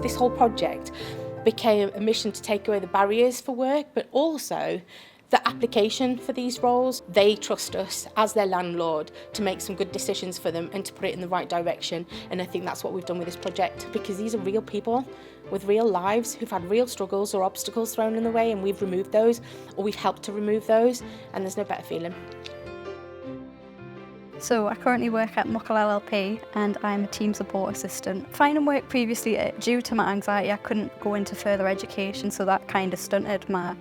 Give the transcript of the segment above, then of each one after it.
This whole project became a mission to take away the barriers for work, but also the application for these roles. They trust us as their landlord to make some good decisions for them and to put it in the right direction. And I think that's what we've done with this project, because these are real people with real lives who've had real struggles or obstacles thrown in the way, and we've removed those, or we've helped to remove those, and there's no better feeling. So I currently work at Muckle LLP and I'm a team support assistant. Finding work previously, due to my anxiety, I couldn't go into further education, so that kind of stunted my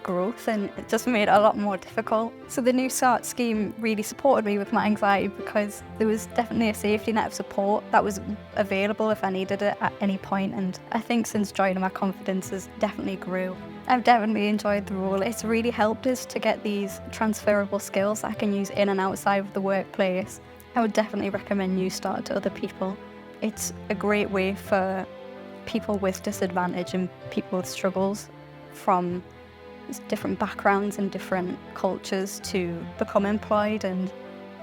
growth, and it just made it a lot more difficult. So the New Start scheme really supported me with my anxiety, because there was definitely a safety net of support that was available if I needed it at any point, and I think since joining my confidence has definitely grew. I've definitely enjoyed the role. It's really helped us to get these transferable skills that I can use in and outside of the workplace. I would definitely recommend New Start to other people. It's a great way for people with disadvantage and people with struggles from different backgrounds and different cultures to become employed and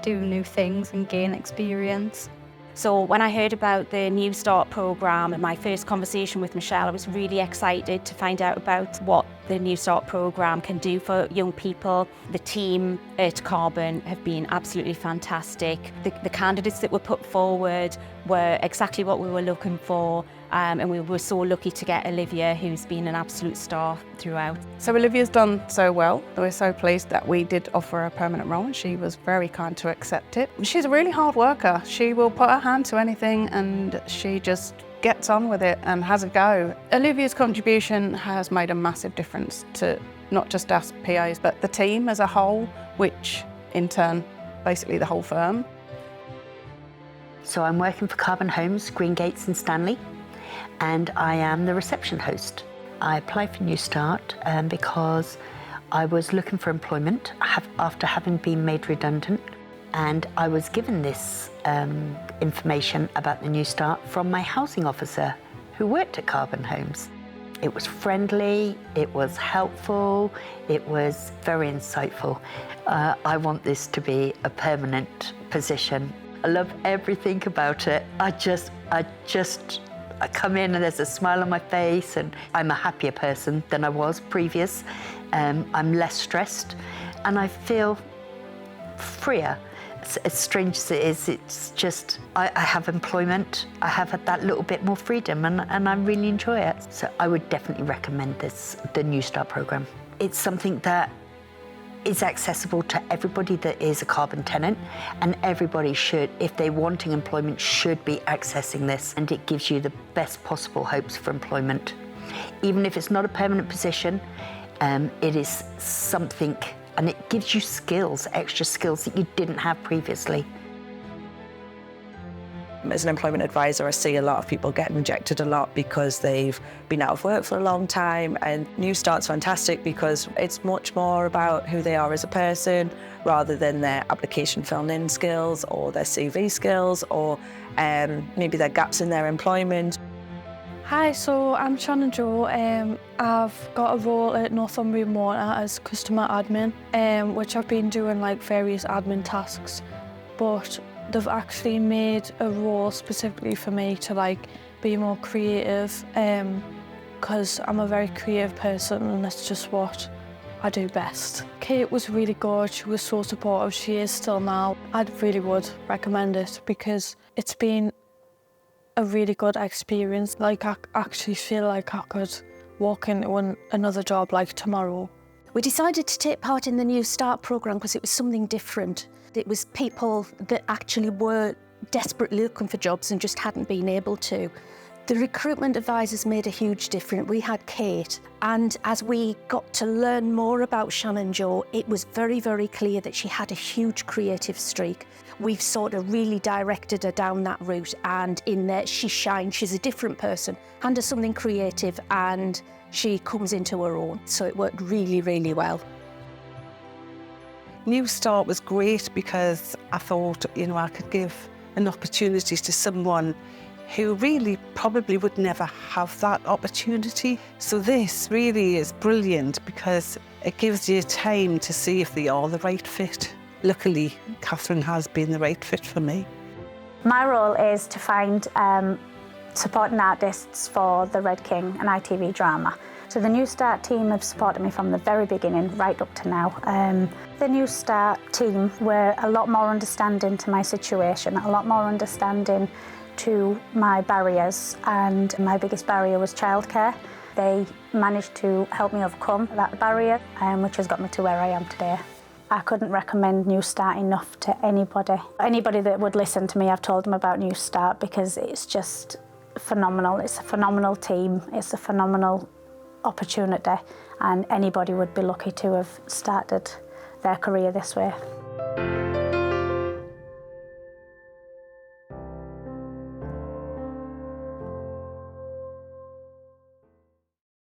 do new things and gain experience. So when I heard about the New Start programme and my first conversation with Michelle, I was really excited to find out about what the New Start programme can do for young people. The team at Carbon have been absolutely fantastic. The candidates that were put forward were exactly what we were looking for. And we were so lucky to get Olivia, who's been an absolute star throughout. So Olivia's done so well. We're so pleased that we did offer her a permanent role, and she was very kind to accept it. She's a really hard worker. She will put her hand to anything and she just gets on with it and has a go. Olivia's contribution has made a massive difference to not just us PAs, but the team as a whole, which in turn, basically the whole firm. So I'm working for Carbon Homes, Green Gates in Stanley, and I am the reception host. I applied for New Start because I was looking for employment after having been made redundant, and I was given this information about the New Start from my housing officer who worked at Carbon Homes. It was friendly, it was helpful, it was very insightful. I want this to be a permanent position. I love everything about it. I come in and there's a smile on my face, and I'm a happier person than I was previous. I'm less stressed and I feel freer. As strange as it is, it's just, I have employment, I have had that little bit more freedom, and I really enjoy it. So I would definitely recommend the New Start programme. It's something that is accessible to everybody that is a Carbon tenant, and everybody should, if they're wanting employment, should be accessing this, and it gives you the best possible hopes for employment. Even if it's not a permanent position, it is something, and it gives you skills, extra skills that you didn't have previously. As an employment advisor, I see a lot of people getting rejected a lot because they've been out of work for a long time, and New Start's fantastic because it's much more about who they are as a person rather than their application filling in skills or their CV skills or maybe their gaps in their employment. Hi, so I'm Shannon Jo. I've got a role at Northumbrian Water as customer admin, which I've been doing like various admin tasks, but they've actually made a role specifically for me to like be more creative, because I'm a very creative person and that's just what I do best. Kate was really good, she was so supportive, she is still now. I really would recommend it because it's been a really good experience. Like I actually feel like I could walk into another job like tomorrow. We decided to take part in the New Start programme because it was something different. It was people that actually were desperately looking for jobs and just hadn't been able to. The recruitment advisors made a huge difference. We had Kate, and as we got to learn more about Shannon Jo, it was very, very clear that she had a huge creative streak. We've sort of really directed her down that route, and in there she shines. She's a different person, hand her something creative and she comes into her own. So it worked really, really well. New Start was great because I thought, you know, I could give an opportunity to someone who really probably would never have that opportunity. So this really is brilliant because it gives you time to see if they are the right fit. Luckily, Catherine has been the right fit for me. My role is to find supporting artists for the Red King and ITV drama. So the New Start team have supported me from the very beginning right up to now. The New Start team were a lot more understanding to my situation, a lot more understanding to my barriers, and my biggest barrier was childcare. They managed to help me overcome that barrier, which has got me to where I am today. I couldn't recommend New Start enough to anybody. Anybody that would listen to me, I've told them about New Start because it's just phenomenal. It's a phenomenal team, it's a phenomenal opportunity, and anybody would be lucky to have started their career this way.